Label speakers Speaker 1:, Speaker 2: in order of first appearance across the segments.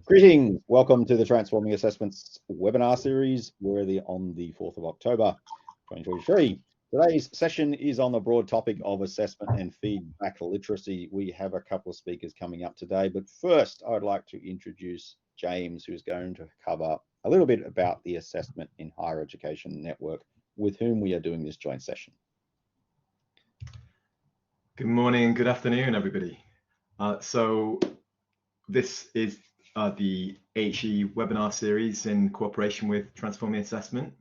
Speaker 1: Greetings, welcome to the Transforming Assessments webinar series. We're on the 4th of October 2023. Today's session is on the broad topic of assessment and feedback literacy. We have a couple of speakers coming up today, but first I'd like to introduce James, who's going to cover a little bit about the Assessment in Higher Education Network, with whom we are doing this joint session.
Speaker 2: Good morning, good afternoon, everybody. So this is the AHE webinar series in cooperation with Transforming Assessment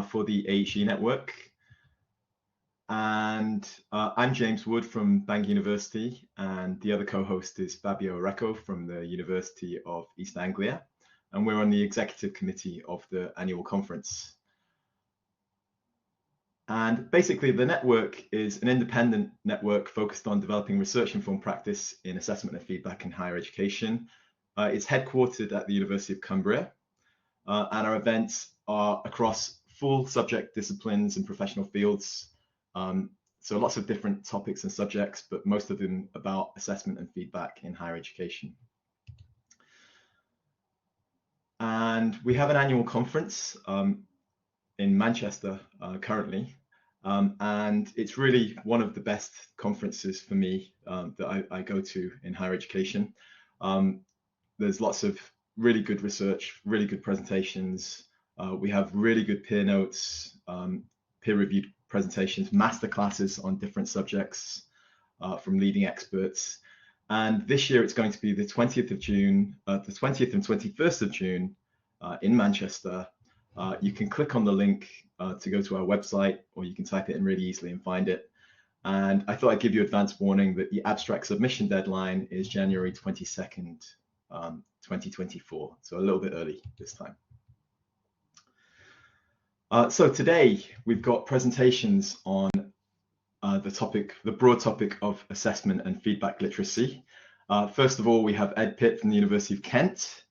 Speaker 2: for the AHE network. And I'm James Wood from Bangor University, and the other co-host is Fabio Orecco from the University of East Anglia, and we're on the executive committee of the annual conference. And basically, the network is an independent network focused on developing research-informed practice in assessment and feedback in higher education. It's headquartered at the University of Cumbria, and our events are across full subject disciplines and professional fields. So lots of different topics and subjects, but most of them about assessment and feedback in higher education. And we have an annual conference in Manchester currently, and it's really one of the best conferences for me that I go to in higher education. There's lots of really good research, really good presentations. We have really good peer notes, peer-reviewed presentations, masterclasses on different subjects from leading experts. And this year it's going to be the 20th of June, the 20th and 21st of June in Manchester. You can click on the link to go to our website, or you can type it in really easily and find it. And I thought I'd give you advance warning that the abstract submission deadline is January 22nd, 2024, so a little bit early this time. So today we've got presentations on the broad topic of assessment and feedback literacy. First of all, we have Ed Pitt from the University of Kent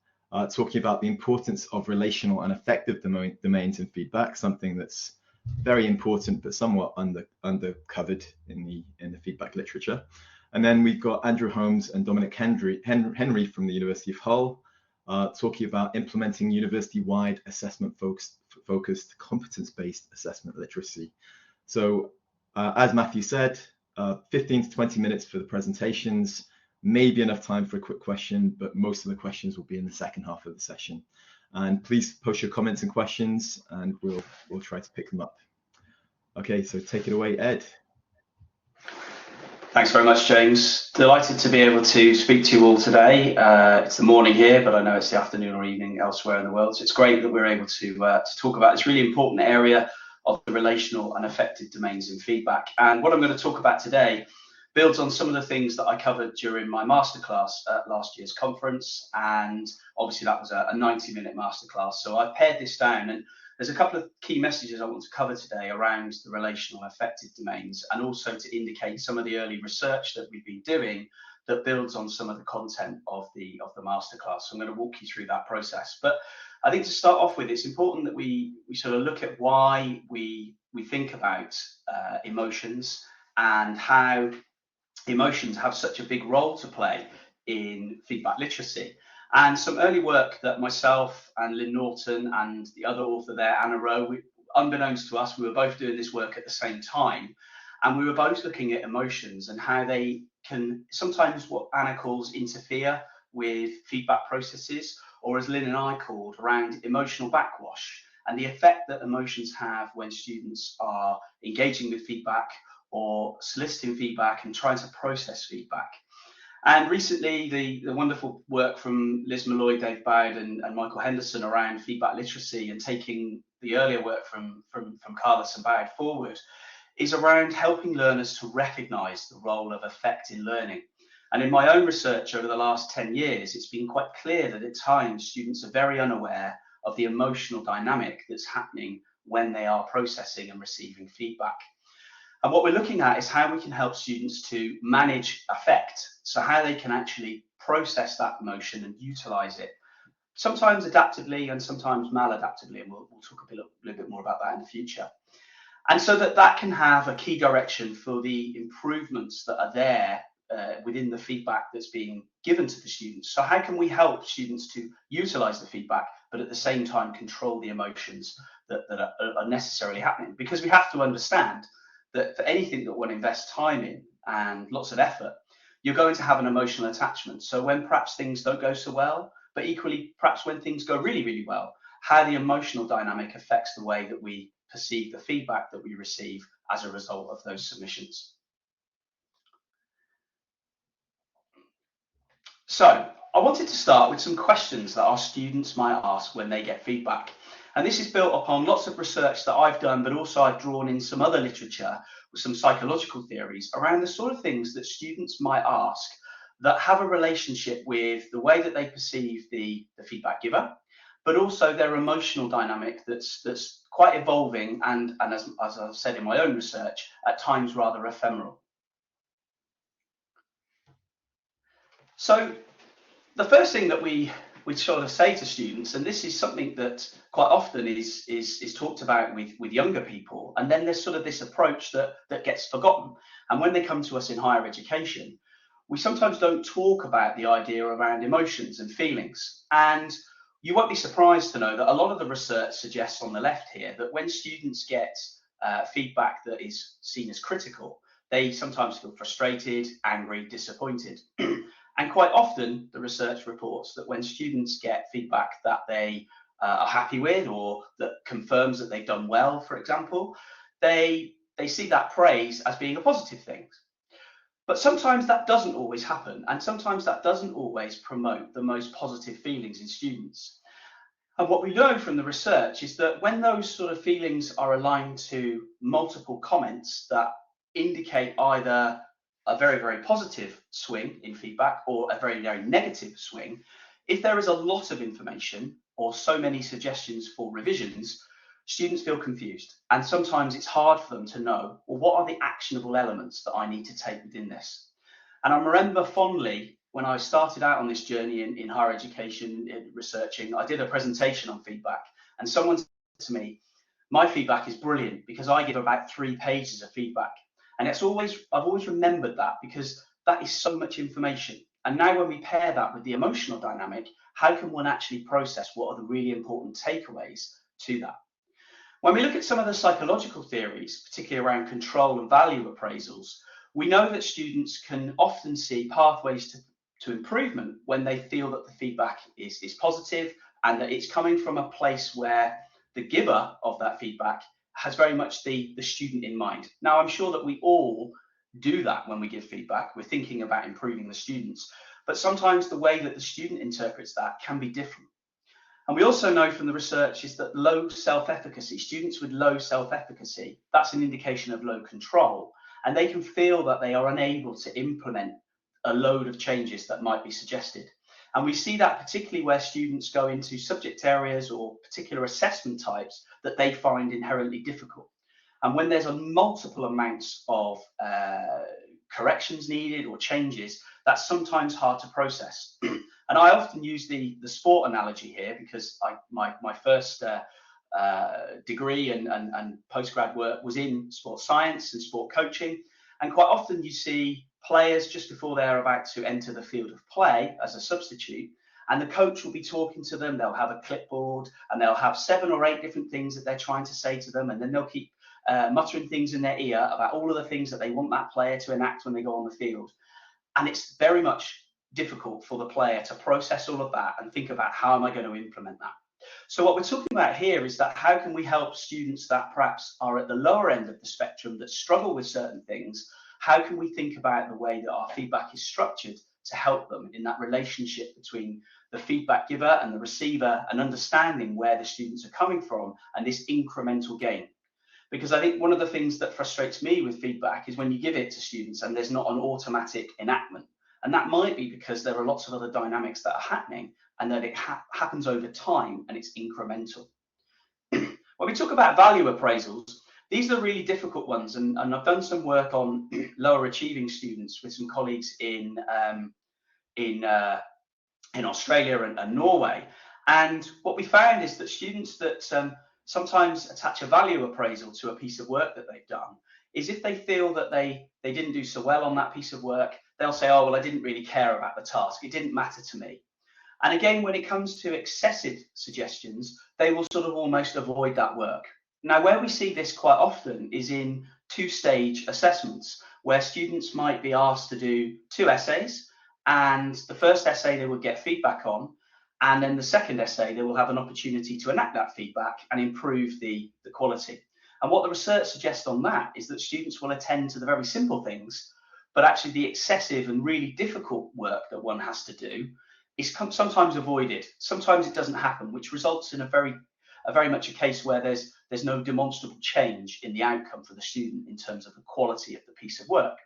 Speaker 2: talking about the importance of relational and affective domains in feedback, something that's very important but somewhat undercovered in the feedback literature. And then we've got Andrew Holmes and Dominic Henri from the University of Hull talking about implementing university-wide assessment-focused competence-based assessment literacy. So as Mathew said, 15 to 20 minutes for the presentations, maybe enough time for a quick question, but most of the questions will be in the second half of the session. And please post your comments and questions, and we'll try to pick them up. Okay, so take it away, Ed.
Speaker 3: Thanks very much, James. Delighted to be able to speak to you all today. It's the morning here, but I know it's the afternoon or evening elsewhere in the world. So it's great that we're able to talk about this really important area of the relational and affective domains in feedback. And what I'm going to talk about today builds on some of the things that I covered during my masterclass at last year's conference. And obviously that was a 90-minute masterclass. So I pared this down, and there's a couple of key messages I want to cover today around the relational affective domains, and also to indicate some of the early research that we've been doing that builds on some of the content of the masterclass. So I'm going to walk you through that process. But I think to start off with, it's important that we sort of look at why we think about emotions and how emotions have such a big role to play in feedback literacy. And some early work that myself and Lynn Norton and the other author there, Anna Rowe, unbeknownst to us, we were both doing this work at the same time. And we were both looking at emotions and how they can sometimes, what Anna calls, interfere with feedback processes, or as Lynn and I called, around emotional backwash, and the effect that emotions have when students are engaging with feedback or soliciting feedback and trying to process feedback. And recently, the wonderful work from Liz Malloy, Dave Bowd, and Michael Henderson around feedback literacy, and taking the earlier work from Carlos and Bowd forward, is around helping learners to recognise the role of affect in learning. And in my own research over the last 10 years, it's been quite clear that at times students are very unaware of the emotional dynamic that's happening when they are processing and receiving feedback. And what we're looking at is how we can help students to manage affect, so how they can actually process that emotion and utilise it, sometimes adaptively and sometimes maladaptively, and we'll talk a little bit more about that in the future. And so that can have a key direction for the improvements that are there within the feedback that's being given to the students. So how can we help students to utilize the feedback, but at the same time control the emotions that are necessarily happening? Because we have to understand that for anything that one invests time in and lots of effort, you're going to have an emotional attachment. So when perhaps things don't go so well, but equally perhaps when things go really, really well, how the emotional dynamic affects the way that we perceive the feedback that we receive as a result of those submissions. So I wanted to start with some questions that our students might ask when they get feedback. And this is built upon lots of research that I've done, but also I've drawn in some other literature with some psychological theories around the sort of things that students might ask that have a relationship with the way that they perceive the feedback giver, but also their emotional dynamic that's quite evolving and as I've said in my own research, at times rather ephemeral. So the first thing that we sort of say to students, and this is something that quite often is talked about with younger people, and then there's sort of this approach that gets forgotten. And when they come to us in higher education, we sometimes don't talk about the idea around emotions and feelings. And you won't be surprised to know that a lot of the research suggests on the left here that when students get feedback that is seen as critical, they sometimes feel frustrated, angry, disappointed. And quite often, the research reports that when students get feedback that they are happy with, or that confirms that they've done well, for example, they see that praise as being a positive thing. But sometimes that doesn't always happen, and sometimes that doesn't always promote the most positive feelings in students. And what we know from the research is that when those sort of feelings are aligned to multiple comments that indicate either a very, very positive swing in feedback or a very, very negative swing, if there is a lot of information or so many suggestions for revisions, students feel confused. And sometimes it's hard for them to know, well, what are the actionable elements that I need to take within this? And I remember fondly when I started out on this journey in higher education, in researching, I did a presentation on feedback, and someone said to me, my feedback is brilliant because I give about 3 pages of feedback. And I've always remembered that, because that is so much information. And now when we pair that with the emotional dynamic, how can one actually process what are the really important takeaways to that? When we look at some of the psychological theories, particularly around control and value appraisals, we know that students can often see pathways to improvement when they feel that the feedback is positive and that it's coming from a place where the giver of that feedback has very much the student in mind. Now, I'm sure that we all do that when we give feedback. We're thinking about improving the students, but sometimes the way that the student interprets that can be different. And we also know from the research is that low self-efficacy, students with low self-efficacy, that's an indication of low control, and they can feel that they are unable to implement a load of changes that might be suggested. And we see that particularly where students go into subject areas or particular assessment types that they find inherently difficult. And when there's a multiple amounts of corrections needed or changes, that's sometimes hard to process. And I often use the sport analogy here because my first degree and postgrad work was in sports science and sport coaching. And quite often you see players just before they're about to enter the field of play as a substitute, and the coach will be talking to them. They'll have a clipboard and they'll have 7 or 8 different things that they're trying to say to them, and then they'll keep muttering things in their ear about all of the things that they want that player to enact when they go on the field. And it's very much difficult for the player to process all of that and think about, how am I going to implement that? So what we're talking about here is that how can we help students that perhaps are at the lower end of the spectrum that struggle with certain things? How can we think about the way that our feedback is structured to help them in that relationship between the feedback giver and the receiver, and understanding where the students are coming from and this incremental gain? Because I think one of the things that frustrates me with feedback is when you give it to students and there's not an automatic enactment. And that might be because there are lots of other dynamics that are happening, and that it happens over time and it's incremental. When we talk about value appraisals, these are really difficult ones, and I've done some work on lower achieving students with some colleagues in Australia and Norway. And what we found is that students that sometimes attach a value appraisal to a piece of work that they've done is if they feel that they didn't do so well on that piece of work, they'll say, oh, well, I didn't really care about the task. It didn't matter to me. And again, when it comes to excessive suggestions, they will sort of almost avoid that work. Now, where we see this quite often is in two-stage assessments, where students might be asked to do 2 essays, and the first essay they would get feedback on, and then the second essay they will have an opportunity to enact that feedback and improve the quality. And what the research suggests on that is that students will attend to the very simple things, but actually the excessive and really difficult work that one has to do is sometimes avoided. Sometimes it doesn't happen, which results in a very much a case where there's no demonstrable change in the outcome for the student in terms of the quality of the piece of work.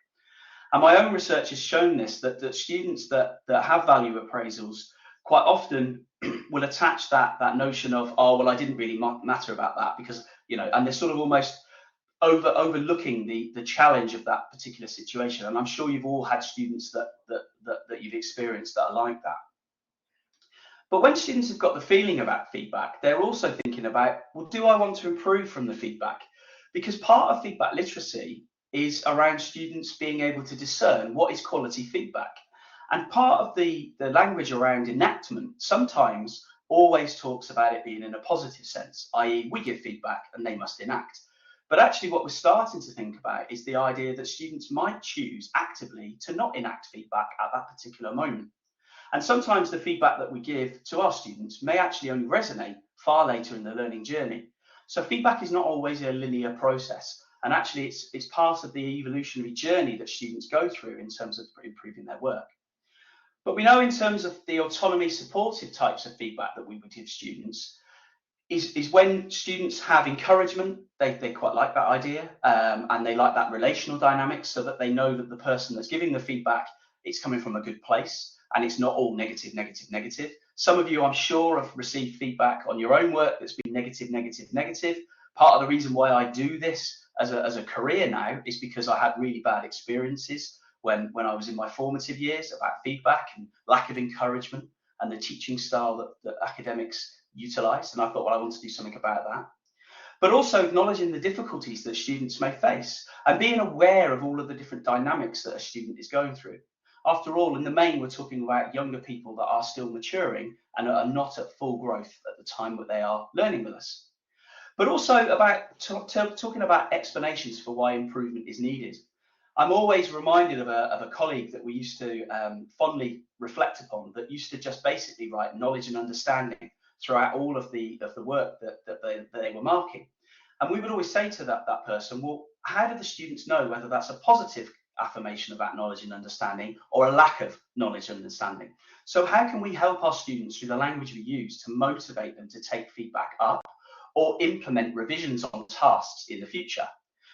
Speaker 3: And my own research has shown this, that students that have value appraisals quite often will attach that notion of, oh, well, I didn't really matter about that, because, you know, and they're sort of almost overlooking the challenge of that particular situation. And I'm sure you've all had students that you've experienced that are like that. But when students have got the feeling about feedback, they're also thinking about, well, do I want to improve from the feedback? Because part of feedback literacy is around students being able to discern what is quality feedback. And part of the language around enactment sometimes always talks about it being in a positive sense, i.e. we give feedback and they must enact. But actually what we're starting to think about is the idea that students might choose actively to not enact feedback at that particular moment. And sometimes the feedback that we give to our students may actually only resonate far later in the learning journey. So feedback is not always a linear process. And actually it's part of the evolutionary journey that students go through in terms of improving their work. But we know in terms of the autonomy supportive types of feedback that we would give students is when students have encouragement, they quite like that idea, and they like that relational dynamic, so that they know that the person that's giving the feedback is coming from a good place and it's not all negative, negative, negative. Some of you, I'm sure, have received feedback on your own work that's been negative, negative, negative. Part of the reason why I do this as a career now is because I had really bad experiences when I was in my formative years about feedback and lack of encouragement and the teaching style that academics utilize. And I thought, well, I want to do something about that. But also acknowledging the difficulties that students may face and being aware of all of the different dynamics that a student is going through. After all, in the main, we're talking about younger people that are still maturing and are not at full growth at the time that they are learning with us. But also about talking about explanations for why improvement is needed. I'm always reminded of a colleague that we used to fondly reflect upon, that used to just basically write knowledge and understanding throughout all of the work that they were marking. And we would always say to that person, well, how do the students know whether that's a positive affirmation of that knowledge and understanding or a lack of knowledge and understanding? So how can we help our students through the language we use to motivate them to take feedback up or implement revisions on tasks in the future?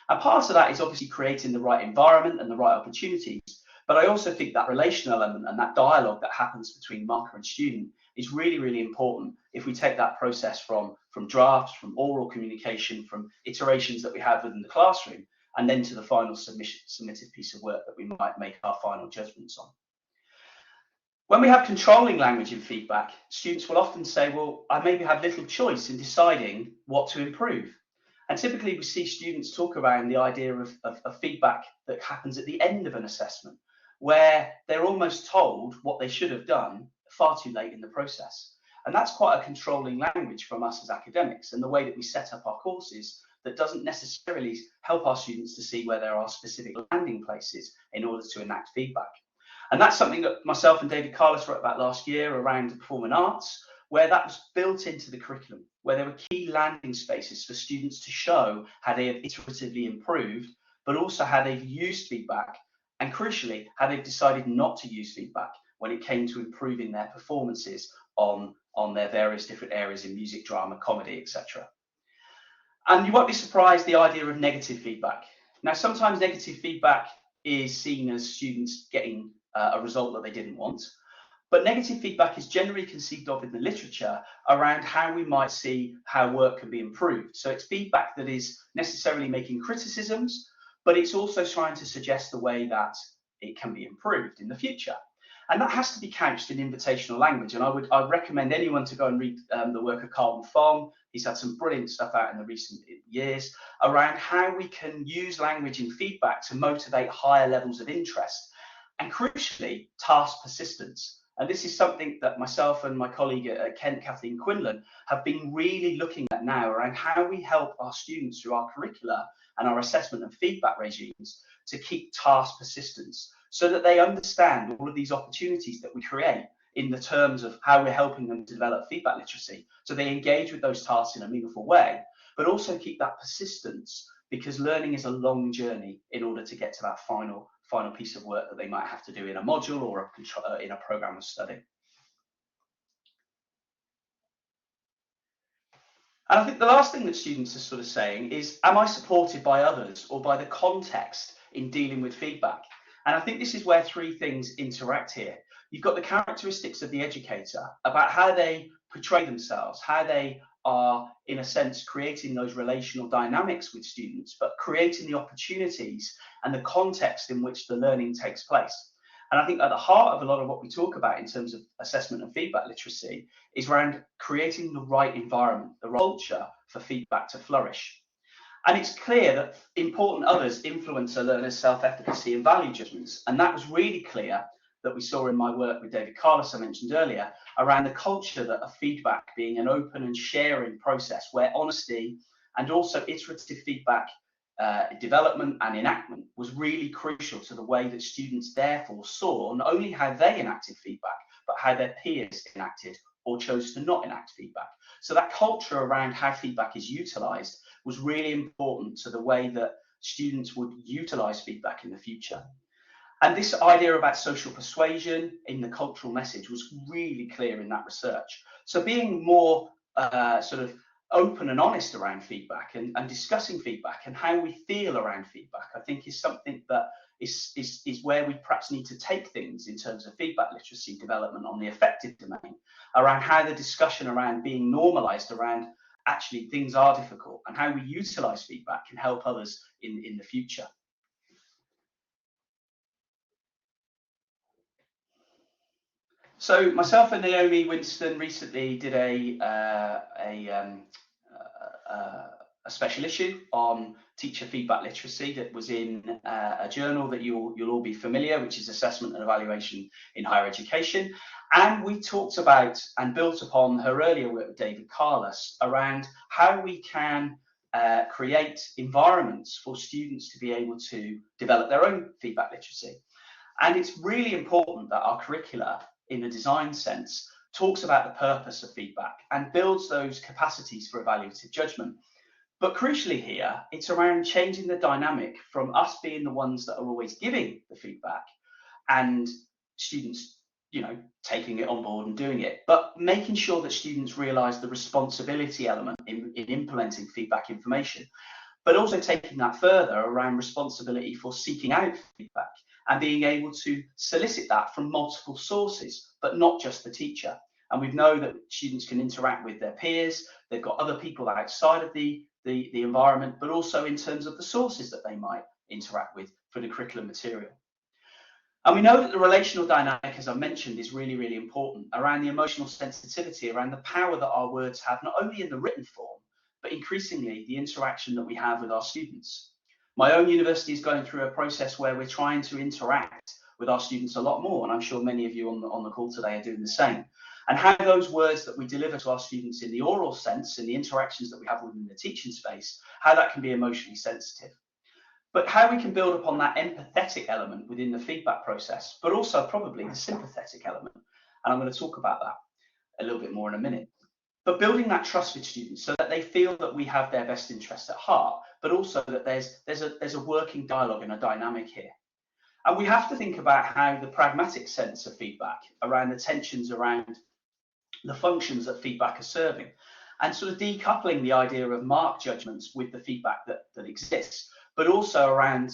Speaker 3: And part of that is obviously creating the right environment and the right opportunities. But I also think that relational element and that dialogue that happens between marker and student is really, really important if we take that process from drafts, from oral communication, from iterations that we have within the classroom, and then to the final submitted piece of work that we might make our final judgments on. When we have controlling language in feedback, students will often say, well, I maybe have little choice in deciding what to improve. And typically we see students talk around the idea of feedback that happens at the end of an assessment, where they're almost told what they should have done far too late in the process. And that's quite a controlling language from us as academics, and the way that we set up our courses that doesn't necessarily help our students to see where there are specific landing places in order to enact feedback. And that's something that myself and David Carlos wrote about last year around the performing arts, where that was built into the curriculum, where there were key landing spaces for students to show how they have iteratively improved, but also how they've used feedback, and crucially, how they've decided not to use feedback when it came to improving their performances on their various different areas in music, drama, comedy, etc. And you won't be surprised the idea of negative feedback. Now, sometimes negative feedback is seen as students getting a result that they didn't want. But negative feedback is generally conceived of in the literature around how we might see how work can be improved. So it's feedback that is necessarily making criticisms, but it's also trying to suggest the way that it can be improved in the future. And that has to be couched in invitational language. And I'd recommend anyone to go and read the work of Carlton Fong. He's had some brilliant stuff out in the recent years around how we can use language in feedback to motivate higher levels of interest. and crucially, task persistence. And this is something that myself and my colleague at Kent, Kathleen Quinlan, have been really looking at now around how we help our students through our curricula and our assessment and feedback regimes to keep task persistence, so that they understand all of these opportunities that we create in the terms of how we're helping them develop feedback literacy. So they engage with those tasks in a meaningful way, but also keep that persistence, because learning is a long journey in order to get to that final piece of work that they might have to do in a module or in a program of study. And I think the last thing that students are sort of saying is, am I supported by others or by the context in dealing with feedback? And I think this is where three things interact here. You've got the characteristics of the educator about how they portray themselves, how they are, in a sense, creating those relational dynamics with students, but creating the opportunities and the context in which the learning takes place. And I think at the heart of a lot of what we talk about in terms of assessment and feedback literacy is around creating the right environment, the right culture for feedback to flourish. And it's clear that important others influence a learner's self-efficacy and value judgments. And that was really clear that we saw in my work with David Carlos, I mentioned earlier, around the culture that of feedback being an open and sharing process where honesty and also iterative feedback development and enactment was really crucial to the way that students therefore saw not only how they enacted feedback, but how their peers enacted or chose to not enact feedback. So that culture around how feedback is utilised was really important to the way that students would utilise feedback in the future. And this idea about social persuasion in the cultural message was really clear in that research. So being more sort of open and honest around feedback and discussing feedback and how we feel around feedback, I think is something that is where we perhaps need to take things in terms of feedback literacy development on the affective domain, around how the discussion around being normalized around actually things are difficult and how we utilize feedback can help others in the future. So myself and Naomi Winston recently did a special issue on teacher feedback literacy that was in a journal that you'll all be familiar, which is Assessment and Evaluation in Higher Education. And we talked about and built upon her earlier work with David Carlos around how we can create environments for students to be able to develop their own feedback literacy. And it's really important that our curricula, in the design sense, talks about the purpose of feedback and builds those capacities for evaluative judgment. But crucially here, it's around changing the dynamic from us being the ones that are always giving the feedback and students, taking it on board and doing it, but making sure that students realize the responsibility element in implementing feedback information, but also taking that further around responsibility for seeking out feedback and being able to solicit that from multiple sources, but not just the teacher. And we know that students can interact with their peers, they've got other people outside of the environment, but also in terms of the sources that they might interact with for the curriculum material. And we know that the relational dynamic, as I mentioned, is really, really important around the emotional sensitivity, around the power that our words have, not only in the written form, but increasingly the interaction that we have with our students. My own university is going through a process where we're trying to interact with our students a lot more, and I'm sure many of you on the call today are doing the same. And how those words that we deliver to our students in the oral sense, in the interactions that we have within the teaching space, how that can be emotionally sensitive. But how we can build upon that empathetic element within the feedback process, but also probably the sympathetic element. And I'm going to talk about that a little bit more in a minute. But building that trust with students so that they feel that we have their best interests at heart, but also that there's a working dialogue and a dynamic here. And we have to think about how the pragmatic sense of feedback around the tensions around the functions that feedback are serving, and sort of decoupling the idea of mark judgments with the feedback that exists, but also around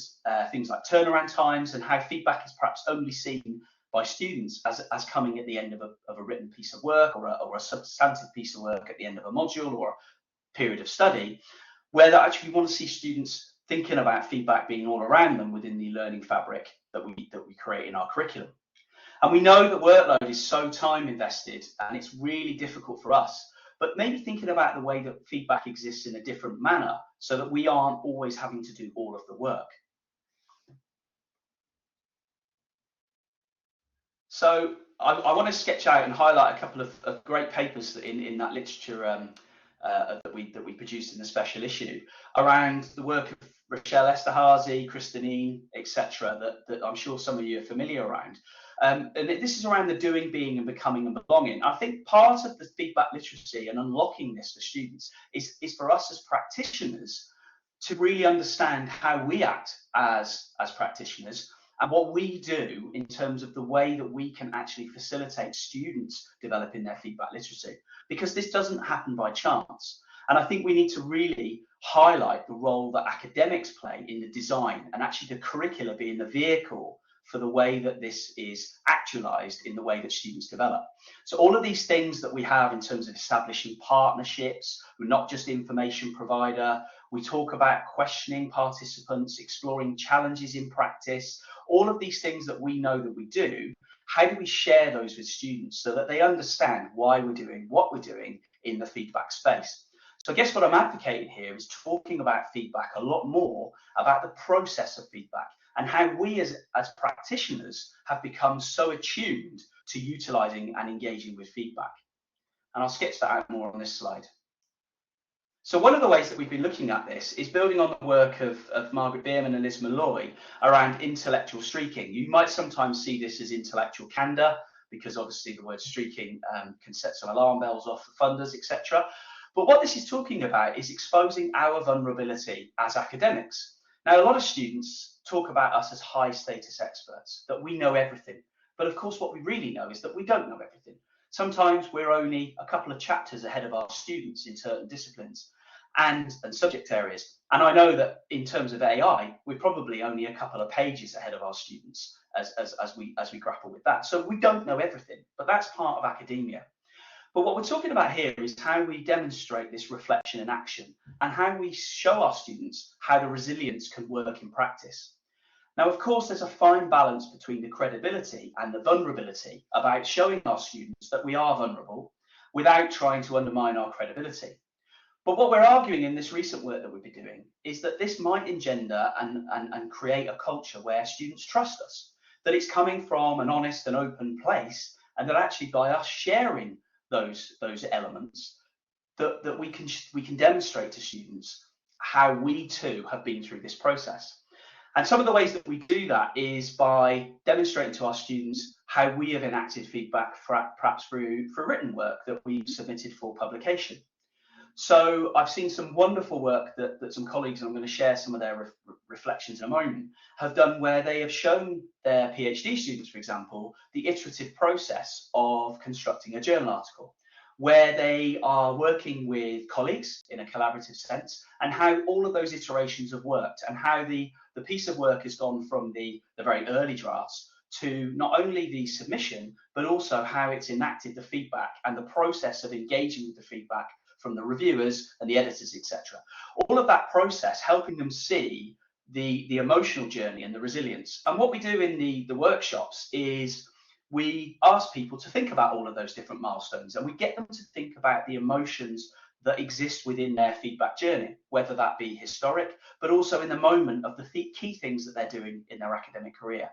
Speaker 3: things like turnaround times and how feedback is perhaps only seen by students as coming at the end of a written piece of work or a substantive piece of work at the end of a module or a period of study, where that actually we want to see students thinking about feedback being all around them within the learning fabric that we create in our curriculum. And we know that workload is so time invested and it's really difficult for us, but maybe thinking about the way that feedback exists in a different manner so that we aren't always having to do all of the work. So I want to sketch out and highlight a couple of great papers in that literature that we produced in the special issue around the work of Rochelle Esterhazy, Christine, etc., that I'm sure some of you are familiar around. And this is around the doing, being, and becoming and belonging. I think part of the feedback literacy and unlocking this for students is for us as practitioners to really understand how we act as practitioners and what we do in terms of the way that we can actually facilitate students developing their feedback literacy, because this doesn't happen by chance. And I think we need to really highlight the role that academics play in the design, and actually the curricula being the vehicle for the way that this is actualized in the way that students develop. So all of these things that we have in terms of establishing partnerships, we're not just information provider, we talk about questioning participants, exploring challenges in practice, all of these things that we know that we do, how do we share those with students so that they understand why we're doing what we're doing in the feedback space? So I guess what I'm advocating here is talking about feedback a lot more about the process of feedback and how we as practitioners have become so attuned to utilizing and engaging with feedback. And I'll sketch that out more on this slide. So one of the ways that we've been looking at this is building on the work of Margaret Bierman and Liz Malloy around intellectual streaking. You might sometimes see this as intellectual candor, because obviously the word streaking can set some alarm bells off for funders, etc. But what this is talking about is exposing our vulnerability as academics. Now, a lot of students talk about us as high status experts, that we know everything. But of course, what we really know is that we don't know everything. Sometimes we're only a couple of chapters ahead of our students in certain disciplines and subject areas. And I know that in terms of AI, we're probably only a couple of pages ahead of our students as we grapple with that. So we don't know everything, but that's part of academia. But what we're talking about here is how we demonstrate this reflection in action and how we show our students how the resilience can work in practice. Now, of course, there's a fine balance between the credibility and the vulnerability about showing our students that we are vulnerable without trying to undermine our credibility. But what we're arguing in this recent work that we've been doing is that this might engender and create a culture where students trust us, that it's coming from an honest and open place, and that actually by us sharing those elements, that we can demonstrate to students how we too have been through this process. And some of the ways that we do that is by demonstrating to our students how we have enacted feedback, perhaps through written work that we've submitted for publication. So I've seen some wonderful work that some colleagues, and I'm going to share some of their reflections in a moment, have done, where they have shown their PhD students, for example, the iterative process of constructing a journal article, where they are working with colleagues in a collaborative sense, and how all of those iterations have worked, and how the piece of work has gone from the very early drafts to not only the submission, but also how it's enacted the feedback and the process of engaging with the feedback from the reviewers and the editors, etc. All of that process helping them see the emotional journey and the resilience. And what we do in the workshops is we ask people to think about all of those different milestones, and we get them to think about the emotions that exist within their feedback journey, whether that be historic, but also in the moment of the key things that they're doing in their academic career.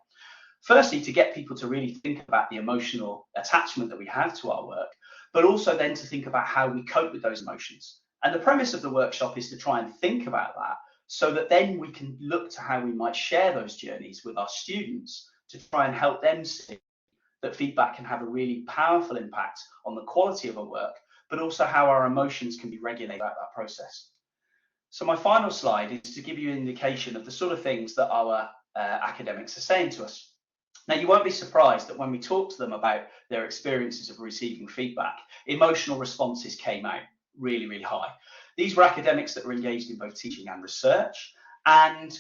Speaker 3: Firstly, to get people to really think about the emotional attachment that we have to our work, but also then to think about how we cope with those emotions. And the premise of the workshop is to try and think about that, so that then we can look to how we might share those journeys with our students to try and help them see that feedback can have a really powerful impact on the quality of our work, but also how our emotions can be regulated about that process. So my final slide is to give you an indication of the sort of things that our academics are saying to us. Now, you won't be surprised that when we talk to them about their experiences of receiving feedback, emotional responses came out really, really high. These were academics that were engaged in both teaching and research, and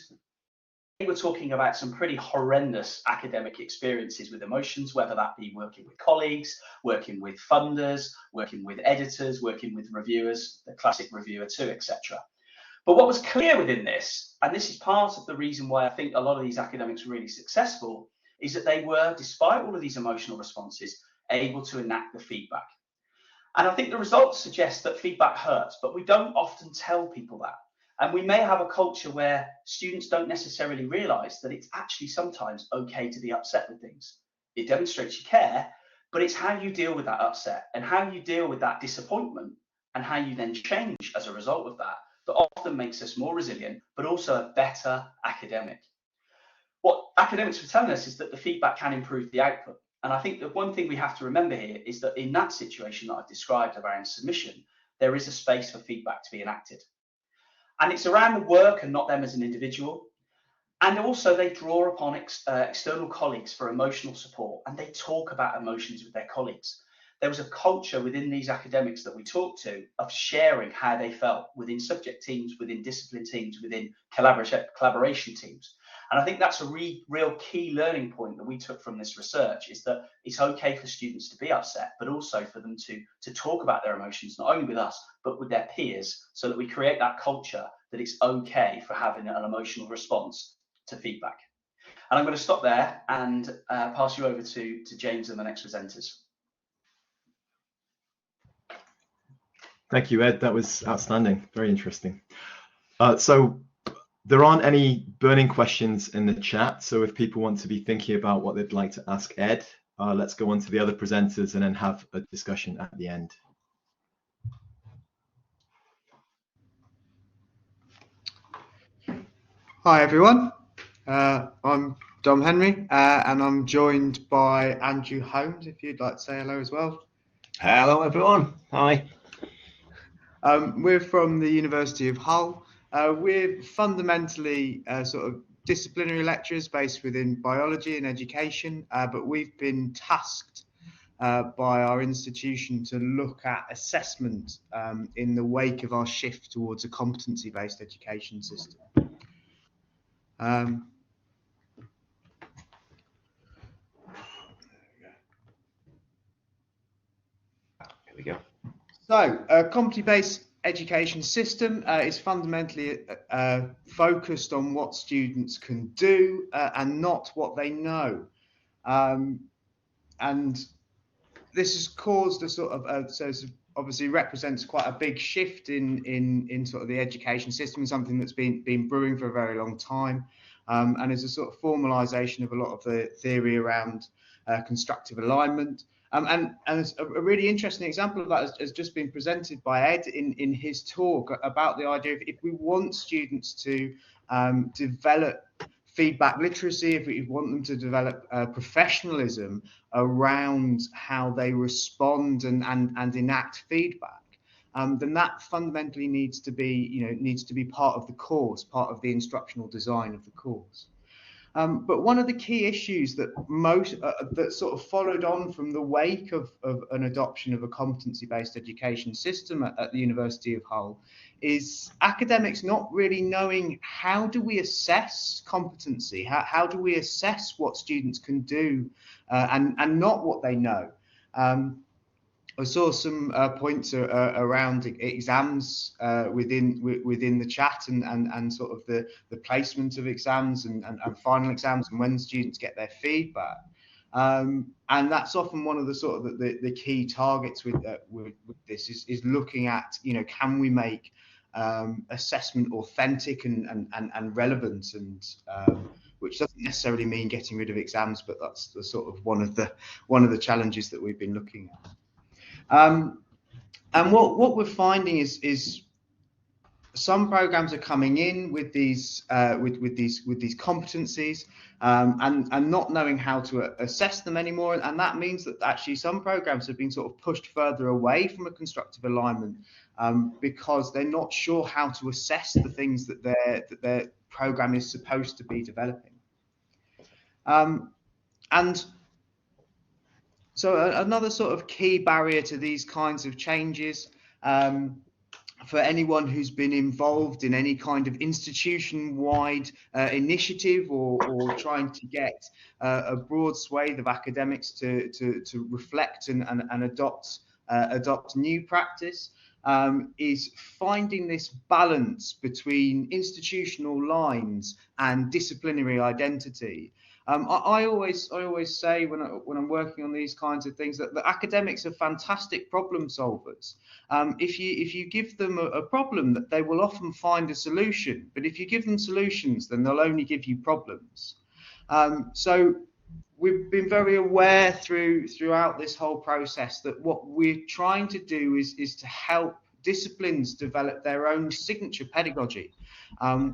Speaker 3: they were talking about some pretty horrendous academic experiences with emotions, whether that be working with colleagues, working with funders, working with editors, working with reviewers, the classic reviewer too, etc. But what was clear within this, and this is part of the reason why I think a lot of these academics were really successful, is that they were, despite all of these emotional responses, able to enact the feedback. And I think the results suggest that feedback hurts, but we don't often tell people that. And we may have a culture where students don't necessarily realize that it's actually sometimes okay to be upset with things. it demonstrates you care, but it's how you deal with that upset and how you deal with that disappointment and how you then change as a result of that often makes us more resilient, but also a better academic. What academics are telling us is that the feedback can improve the output. And I think the one thing we have to remember here is that in that situation that I've described around submission, there is a space for feedback to be enacted. And it's around the work and not them as an individual. And also they draw upon external colleagues for emotional support, and they talk about emotions with their colleagues. There was a culture within these academics that we talked to of sharing how they felt within subject teams, within discipline teams, within collaboration teams. And I think that's a real key learning point that we took from this research, is that it's okay for students to be upset, but also for them to talk about their emotions, not only with us, but with their peers, so that we create that culture that it's okay for having an emotional response to feedback. And I'm going to stop there and pass you over to James and the next presenters.
Speaker 2: Thank you, Ed. That was outstanding. Very interesting. So there aren't any burning questions in the chat. So if people want to be thinking about what they'd like to ask Ed, let's go on to the other presenters and then have a discussion at the end.
Speaker 4: Hi, everyone. I'm Dom Henry, and I'm joined by Andrew Holmes, if you'd like to say hello as well.
Speaker 5: Hello, everyone. Hi.
Speaker 4: We're from the University of Hull. We're fundamentally sort of disciplinary lecturers based within biology and education, but we've been tasked by our institution to look at assessment in the wake of our shift towards a competency-based education system. Here
Speaker 5: we go.
Speaker 4: So, a competency-based education system is fundamentally focused on what students can do and not what they know. And this has caused a sort of, so obviously represents quite a big shift in sort of the education system, something that's been brewing for a very long time, and is a sort of formalisation of a lot of the theory around constructive alignment. And a really interesting example of that has just been presented by Ed in his talk about the idea of, if we want students to develop feedback literacy, if we want them to develop professionalism around how they respond and enact feedback, then that fundamentally needs to be part of the course, part of the instructional design of the course. But one of the key issues that that sort of followed on from the wake of an adoption of a competency-based education system at the University of Hull is academics not really knowing, how do we assess competency? How do we assess what students can do and not what they know? I saw some points around exams within the chat and sort of the placement of exams and final exams and when students get their feedback. And that's often one of the sort of the key targets with this is looking at, can we make assessment authentic and relevant, and which doesn't necessarily mean getting rid of exams, but that's the sort of one of the challenges that we've been looking at. And what we're finding is some programs are coming in with these competencies and not knowing how to assess them anymore, and that means that actually some programs have been sort of pushed further away from a constructive alignment because they're not sure how to assess the things that their program is supposed to be developing. And so another sort of key barrier to these kinds of changes, for anyone who's been involved in any kind of institution-wide initiative or trying to get a broad swathe of academics to reflect and adopt new practice, is finding this balance between institutional lines and disciplinary identity. I always say when I'm working on these kinds of things that the academics are fantastic problem solvers. If you give them a problem, that they will often find a solution. But if you give them solutions, then they'll only give you problems. So we've been very aware throughout this whole process that what we're trying to do is to help disciplines develop their own signature pedagogy,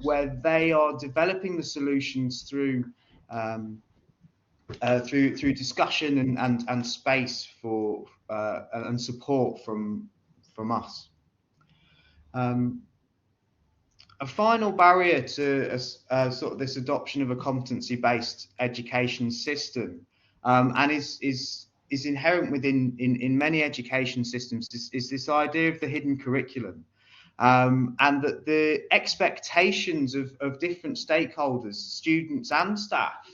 Speaker 4: where they are developing the solutions through discussion and space for and support from us. A final barrier to sort of this adoption of a competency-based education system, and is inherent within in many education systems, is this idea of the hidden curriculum, and that the expectations of different stakeholders, students and staff,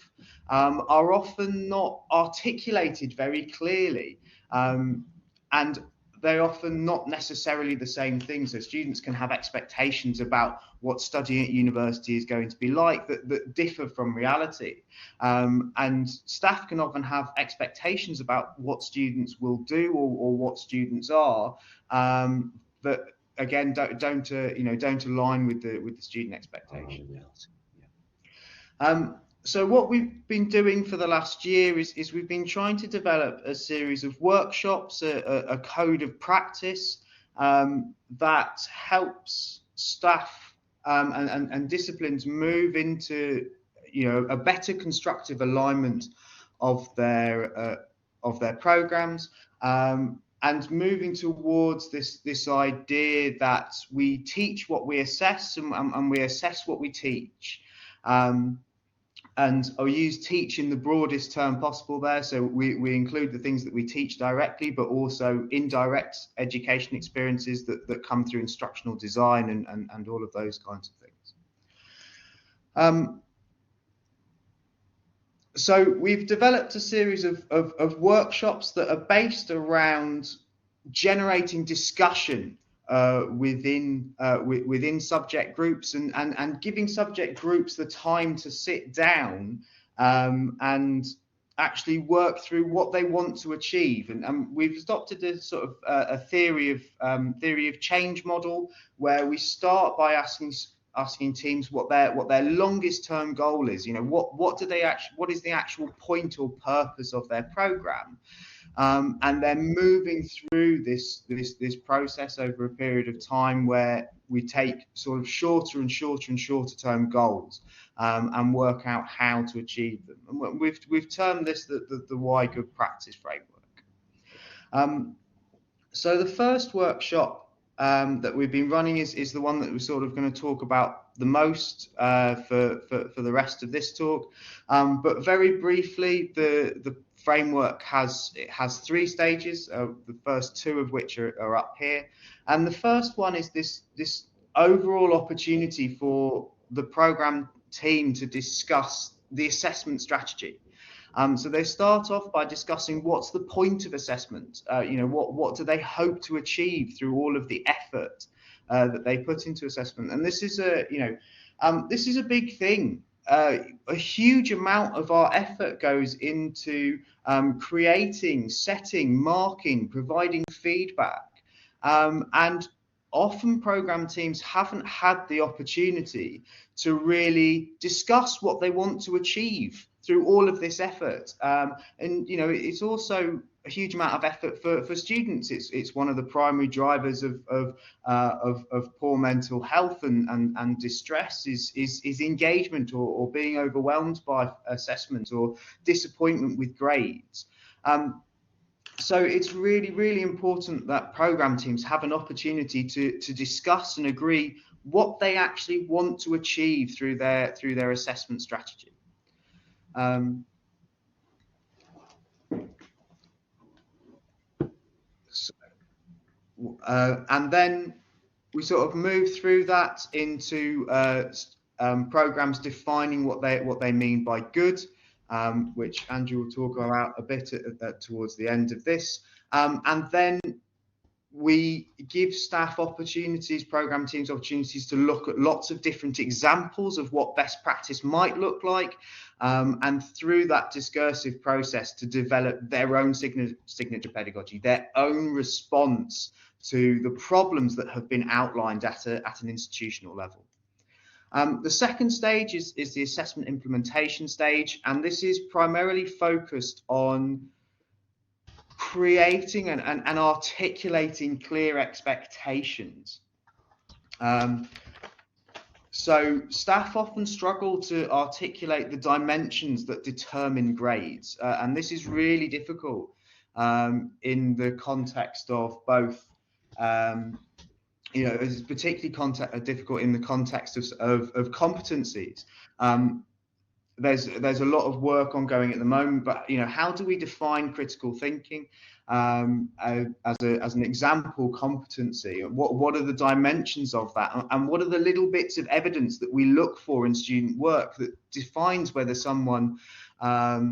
Speaker 4: are often not articulated very clearly, and they're often not necessarily the same thing. So students can have expectations about what studying at university is going to be like that differ from reality. And staff can often have expectations about what students will do or what students are, that again don't align with the student expectations. So what we've been doing for the last year is we've been trying to develop a series of workshops, a code of practice that helps staff and disciplines move into a better constructive alignment of their programs, and moving towards this idea that we teach what we assess and we assess what we teach. And I'll use teach in the broadest term possible there. So we include the things that we teach directly, but also indirect education experiences that come through instructional design and all of those kinds of things. So we've developed a series of workshops that are based around generating discussion within subject groups and giving subject groups the time to sit down and actually work through what they want to achieve. And we've adopted a sort of a theory of change model, where we start by asking teams what their longest term goal is. What is the actual point or purpose of their program? And then moving through this process over a period of time where we take sort of shorter and shorter term goals and work out how to achieve them. And we've termed this the why good practice framework. So the first workshop that we've been running is the one that we're sort of going to talk about the most for the rest of this talk. But very briefly, the framework has 3 stages, the first 2 of which are up here. And the first one is this overall opportunity for the program team to discuss the assessment strategy. So they start off by discussing what's the point of assessment, what do they hope to achieve through all of the effort that they put into assessment. And this is a big thing. A huge amount of our effort goes into creating, setting, marking, providing feedback, and often program teams haven't had the opportunity to really discuss what they want to achieve through all of this effort. And it's also a huge amount of effort for students. It's one of the primary drivers of poor mental health and distress is engagement or being overwhelmed by assessment or disappointment with grades. So it's really, really important that program teams have an opportunity to discuss and agree what they actually want to achieve through their assessment strategy. And then we sort of move through that into programs defining what they mean by good, which Andrew will talk about a bit towards the end of this. And then we give staff opportunities, program teams opportunities to look at lots of different examples of what best practice might look like, and through that discursive process to develop their own signature pedagogy, their own response to the problems that have been outlined at an institutional level. The second stage is the assessment implementation stage, and this is primarily focused on creating and articulating clear expectations. So staff often struggle to articulate the dimensions that determine grades, and this is really difficult in the context of both, it's particularly difficult in the context of competencies. There's a lot of work ongoing at the moment, but how do we define critical thinking as an example competency? What are the dimensions of that, and what are the little bits of evidence that we look for in student work that defines whether someone has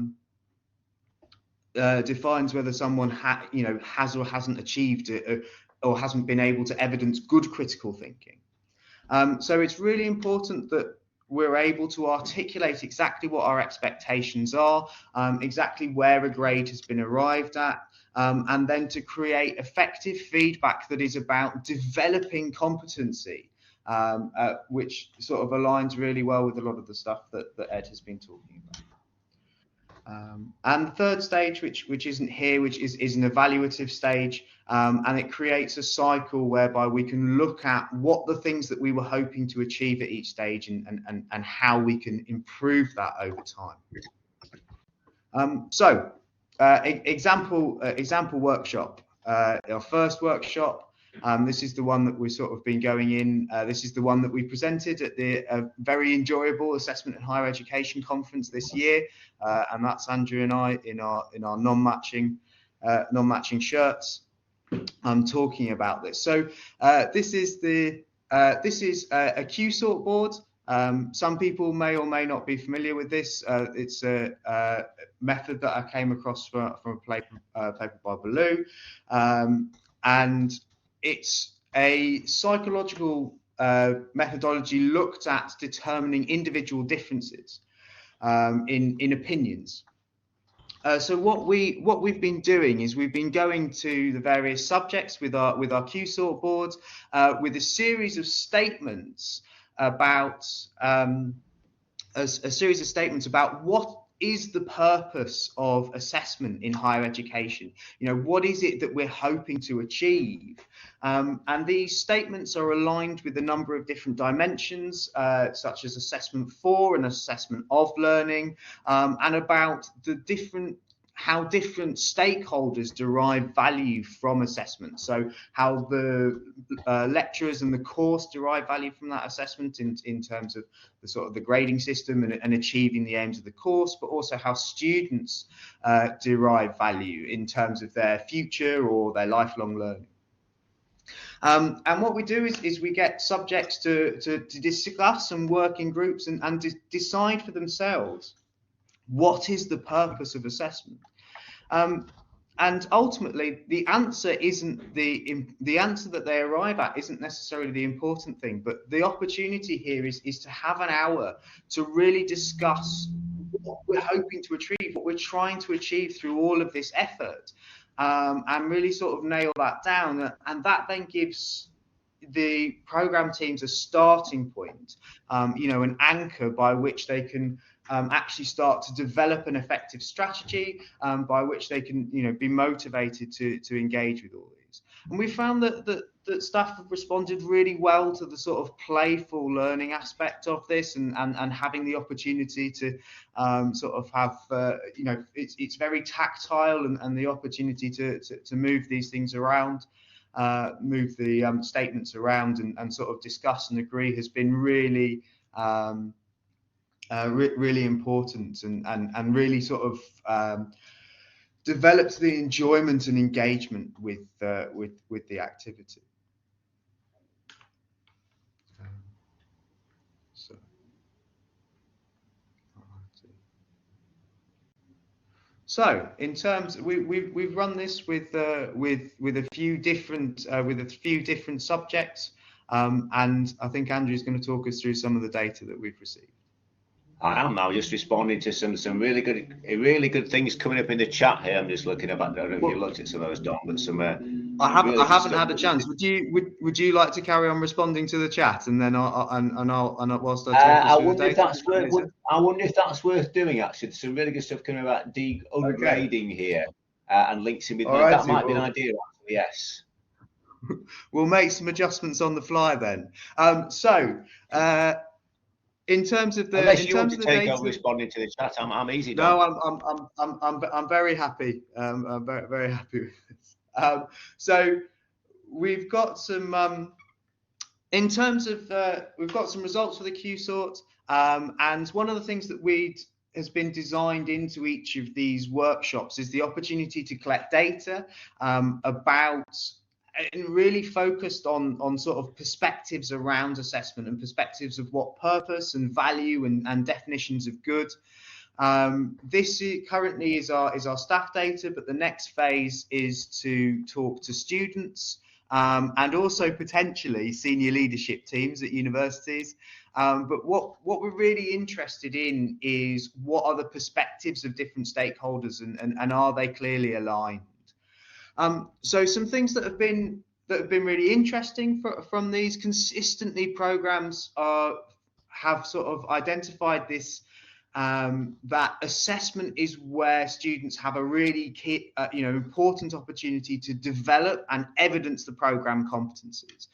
Speaker 4: or hasn't achieved it, or hasn't been able to evidence good critical thinking? So it's really important that we're able to articulate exactly what our expectations are, exactly where a grade has been arrived at, and then to create effective feedback that is about developing competency, which sort of aligns really well with a lot of the stuff that Ed has been talking about. And the third stage, which isn't here, which is an evaluative stage, and it creates a cycle whereby we can look at what the things that we were hoping to achieve at each stage and how we can improve that over time. Example workshop. Our first workshop. This is the one that we've sort of been going in. This is the one that we presented at the very enjoyable Assessment in Higher Education conference this year, and that's Andrew and I in our non-matching shirts. I'm talking about this. So this is a Q-sort board. Some people may or may not be familiar with this. It's a method that I came across from a paper by Ballou, and it's a psychological methodology looked at determining individual differences in opinions. So what we've been doing is we've been going to the various subjects with our Q-sort boards with a series of statements about what is the purpose of assessment in higher education. What is it that we're hoping to achieve? And these statements are aligned with a number of different dimensions, such as assessment for and assessment of learning, and about how different stakeholders derive value from assessment. So how the lecturers and the course derive value from that assessment in terms of the sort of the grading system and achieving the aims of the course, but also how students derive value in terms of their future or their lifelong learning. And what we do is we get subjects to discuss and work in groups and decide for themselves what is the purpose of assessment. And ultimately, the answer isn't the answer that they arrive at isn't necessarily the important thing, but the opportunity here is to have an hour to really discuss what we're hoping to achieve, what we're trying to achieve through all of this effort, and really sort of nail that down. And that then gives the program teams a starting point, an anchor by which they can actually start to develop an effective strategy, by which they can, be motivated to engage with all these. And we found that staff have responded really well to the sort of playful learning aspect of this, and having the opportunity to sort of have, it's very tactile, and the opportunity to move these things around, move the statements around and sort of discuss and agree has been really really important, and really sort of develops the enjoyment and engagement with the activity. So in terms, we've run this with a few different subjects, and I think Andrew is going to talk us through some of the data that we've received.
Speaker 5: I am now just responding to some really good things coming up in the chat here. I'm just looking about. I don't know if you looked at some of those, Don, but some.
Speaker 4: I haven't had a chance. Would you like to carry on responding to the chat, and then I'll whilst I talk us through the data?
Speaker 5: I wonder if that's worth doing. Actually, there's some really good stuff coming about ungrading here, and links in with that. That might be an idea. Actually, yes.
Speaker 4: We'll make some adjustments on the fly then. In terms of the,
Speaker 5: unless you want to take over responding to the chat, I'm easy.
Speaker 4: No, I'm very happy. I'm very happy with this. So we've got some in terms of we've got some results for the Q-sort, and one of the things that has been designed into each of these workshops is the opportunity to collect data about and really focused on sort of perspectives around assessment and perspectives of what purpose and value and definitions of good. This currently is our staff data, but the next phase is to talk to students and also potentially senior leadership teams at universities. But what we're really interested in is what are the perspectives of different stakeholders and are they clearly aligned? So some things that have been really interesting from these consistently, programs have sort of identified this that assessment is where students have a really key, important opportunity to develop and evidence the program competencies,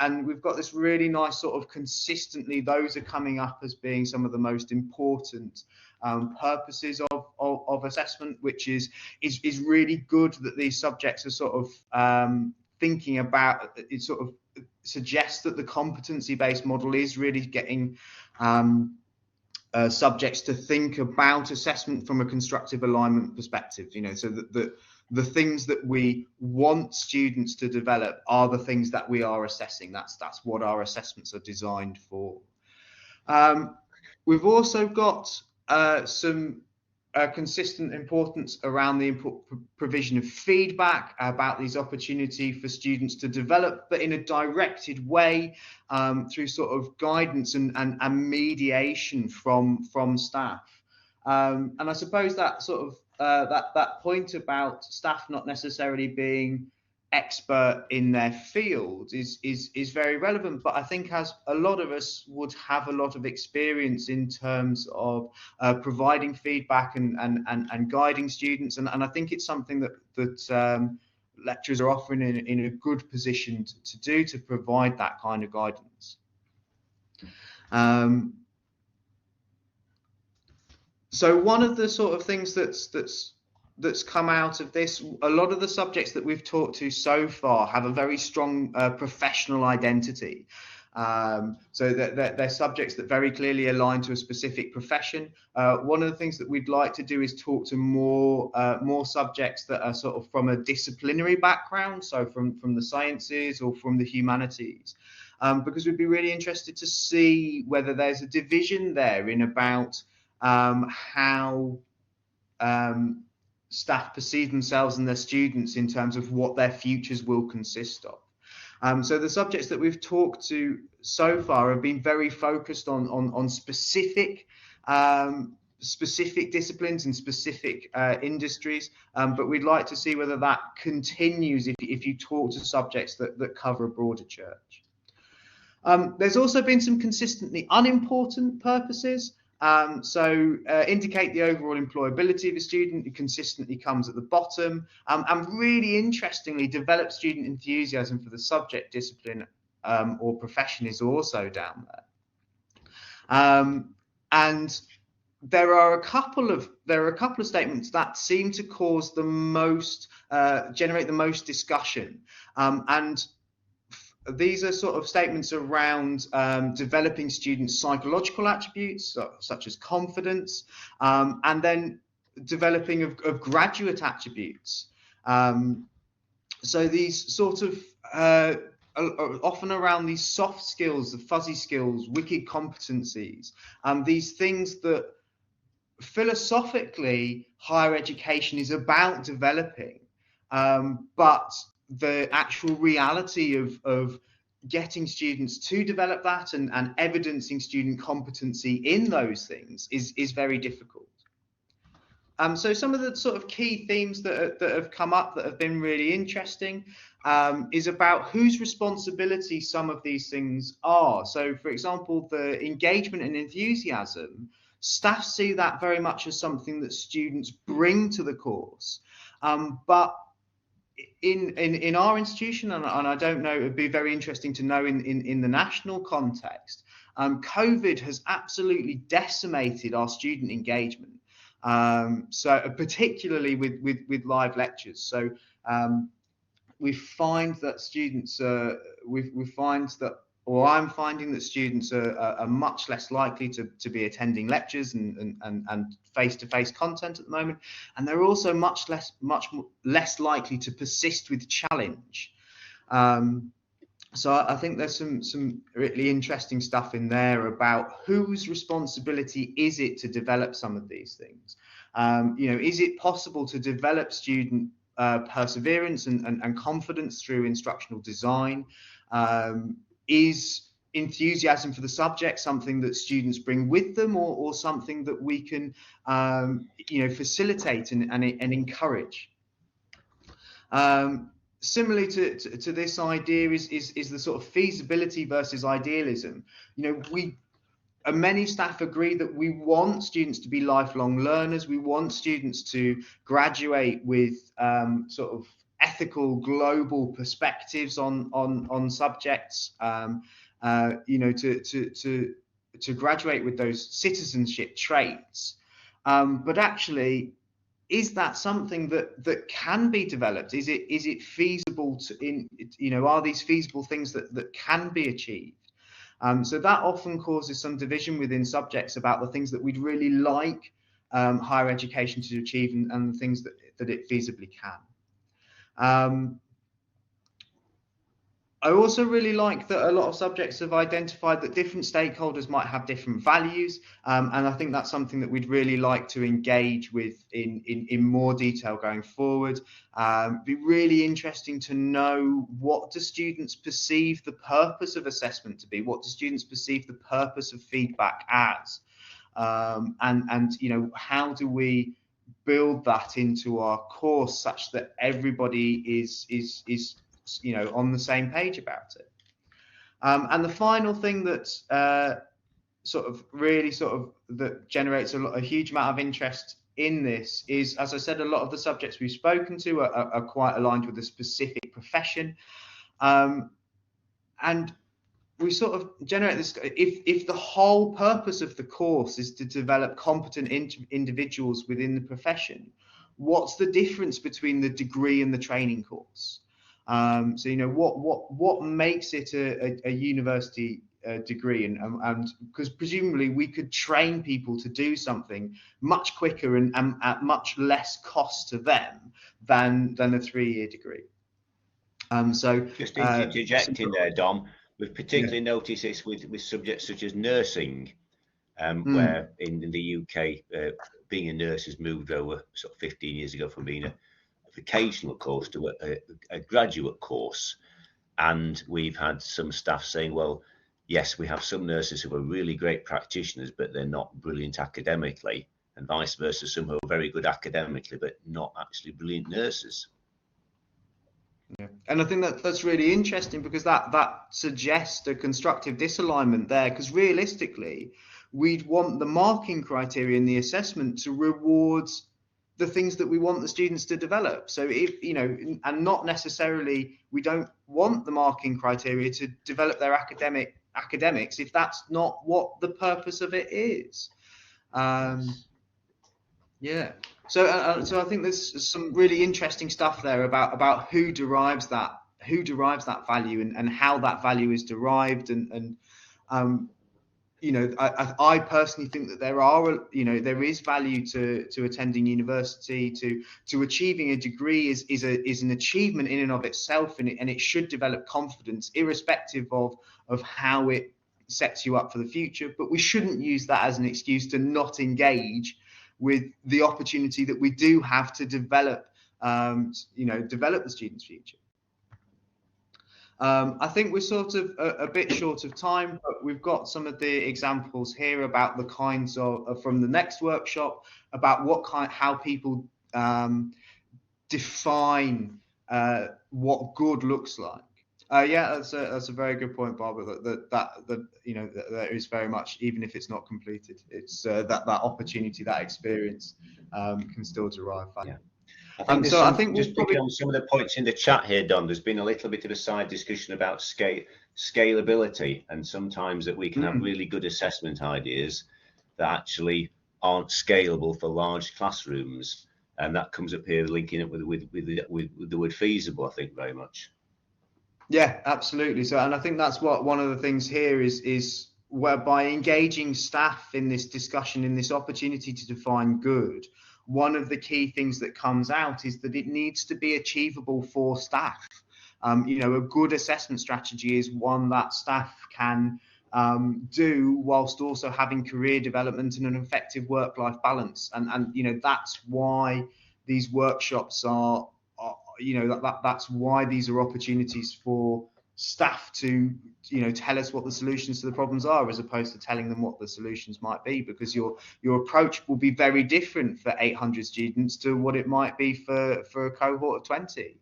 Speaker 4: and we've got this really nice sort of consistently those are coming up as being some of the most important purposes of assessment, which is really good that these subjects are sort of thinking about it. Sort of suggests that the competency-based model is really getting subjects to think about assessment from a constructive alignment perspective, so that the things that we want students to develop are the things that we are assessing. That's what our assessments are designed for. We've also got some consistent importance around the provision of feedback about these opportunity for students to develop, but in a directed way through sort of guidance and mediation from staff. And I suppose that sort of that point about staff not necessarily being expert in their field is very relevant, but I think as a lot of us would have a lot of experience in terms of providing feedback and guiding students, and I think it's something that lecturers are often in a good position to do, to provide that kind of guidance. So one of the sort of things that's come out of this, a lot of the subjects that we've talked to so far have a very strong professional identity. So they're subjects that very clearly align to a specific profession. One of the things that we'd like to do is talk to more subjects that are sort of from a disciplinary background, so from the sciences or from the humanities, because we'd be really interested to see whether there's a division there in about how staff perceive themselves and their students in terms of what their futures will consist of. So the subjects that we've talked to so far have been very focused on specific disciplines and specific industries, but we'd like to see whether that continues if you talk to subjects that cover a broader church. There's also been some consistently unimportant purposes. So indicate the overall employability of a student, who consistently comes at the bottom, and really interestingly develop student enthusiasm for the subject, discipline or profession is also down there. And there are a couple of statements that seem to cause the most generate the most discussion, and these are sort of statements around developing students' psychological attributes, such as confidence, and then developing of graduate attributes. So these sort of are often around these soft skills, the fuzzy skills, wicked competencies, these things that philosophically higher education is about developing, but the actual reality of getting students to develop that and evidencing student competency in those things is very difficult. So some of the sort of key themes that have come up that have been really interesting is about whose responsibility some of these things are. So, for example, the engagement and enthusiasm, staff see that very much as something that students bring to the course. But in our institution, and I don't know, it would be very interesting to know in the national context, COVID has absolutely decimated our student engagement. So particularly with live lectures. So we find that students, we find that, or I'm finding that students are much less likely to be attending lectures and face-to-face content at the moment, and they're also much less likely to persist with challenge. So I think there's some really interesting stuff in there about whose responsibility is it to develop some of these things. Is it possible to develop student perseverance and confidence through instructional design? Is enthusiasm for the subject something that students bring with them, or something that we can facilitate and encourage? Similarly to this idea is the sort of feasibility versus idealism. Many staff agree that we want students to be lifelong learners. We want students to graduate with sort of ethical global perspectives on subjects. To graduate with those citizenship traits. But actually, is that something that can be developed? Is it feasible are these feasible things that can be achieved? So that often causes some division within subjects about the things that we'd really like higher education to achieve and the things that it feasibly can. I also really like that a lot of subjects have identified that different stakeholders might have different values, and I think that's something that we'd really like to engage with in more detail going forward. It'd be really interesting to know, what do students perceive the purpose of assessment to be? What do students perceive the purpose of feedback as? And how do we build that into our course such that everybody is on the same page about it? And the final thing that that generates a huge amount of interest in this is, as I said, a lot of the subjects we've spoken to are quite aligned with a specific profession, and we sort of generate this. If the whole purpose of the course is to develop competent individuals within the profession, what's the difference between the degree and the training course? So what makes it a university degree, and because presumably we could train people to do something much quicker and at much less cost to them than a 3-year degree. So
Speaker 5: just interjecting there, Dom, we've particularly noticed this with subjects such as nursing, where in the UK being a nurse has moved over sort of 15 years ago from being a vocational course to a graduate course, and we've had some staff saying, well, yes, we have some nurses who are really great practitioners, but they're not brilliant academically, and vice versa, some who are very good academically but not actually brilliant nurses.
Speaker 4: Yeah. And I think that's really interesting, because that suggests a constructive disalignment there, because realistically we'd want the marking criteria in the assessment to reward the things that we want the students to develop. So if and not necessarily, we don't want the marking criteria to develop their academics if that's not what the purpose of it is. Yeah. So I think there's some really interesting stuff there about who derives that value and how that value is derived, and I personally think that there is value to attending university, to achieving a degree is an achievement in and of itself, and it should develop confidence irrespective of how it sets you up for the future. But we shouldn't use that as an excuse to not engage with the opportunity that we do have to develop the student's future. I think we're sort of a bit short of time, but we've got some of the examples here about the kinds of from the next workshop about how people define what good looks like. Yeah, that's a very good point, Barbara. That you know that is very much, even if it's not completed, it's that opportunity, that experience can still derive value.
Speaker 5: Yeah. I think
Speaker 4: we'll
Speaker 5: just picking on some of the points in the chat here, Don, there's been a little bit of a side discussion about scalability, and sometimes that we can have really good assessment ideas that actually aren't scalable for large classrooms, and that comes up here linking up with the word feasible, I think, very much.
Speaker 4: Yeah, absolutely. So, and I think that's what one of the things here is whereby engaging staff in this discussion, in this opportunity to define good, one of the key things that comes out is that it needs to be achievable for staff. You know, a good assessment strategy is one that staff can do whilst also having career development and an effective work-life balance. And you know, that's why these workshops are you know, that's why these are opportunities for staff to, you know, tell us what the solutions to the problems are, as opposed to telling them what the solutions might be, because your approach will be very different for 800 students to what it might be for a cohort of 20.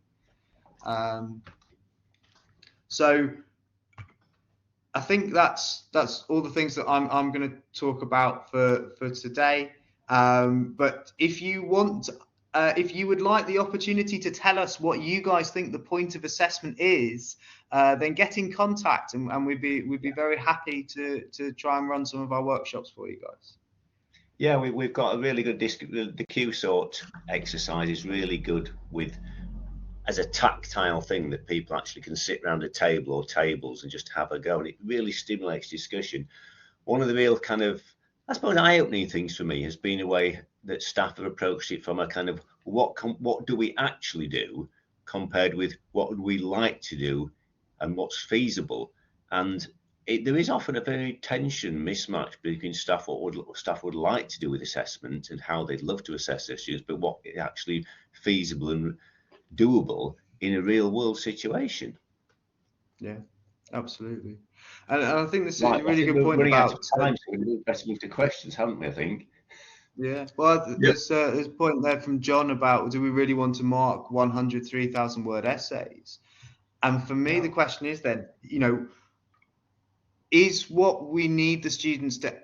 Speaker 4: So I think that's all the things that I'm going to talk about for today. But if you want, if you would like the opportunity to tell us what you guys think the point of assessment is, then get in contact, and we'd be very happy to try and run some of our workshops for you guys.
Speaker 5: Yeah, we've got a really good the Q-sort exercise is really good with as a tactile thing that people actually can sit around a table or tables and just have a go, and it really stimulates discussion. One of the real kind of, I suppose, eye-opening things for me has been a way that staff have approached it from a kind of what do we actually do compared with what would we like to do and what's feasible. And there is often a very tension mismatch between what staff would like to do with assessment and how they'd love to assess their students, but what is actually feasible and doable in a real world situation.
Speaker 4: Yeah, absolutely. And I think this is a really good point about
Speaker 5: time, so we've better move to questions, haven't we, I think?
Speaker 4: Yeah, well, there's a point there from John about, do we really want to mark 100 3,000 word essays? And for me, the question is then, you know, is what we need the students to,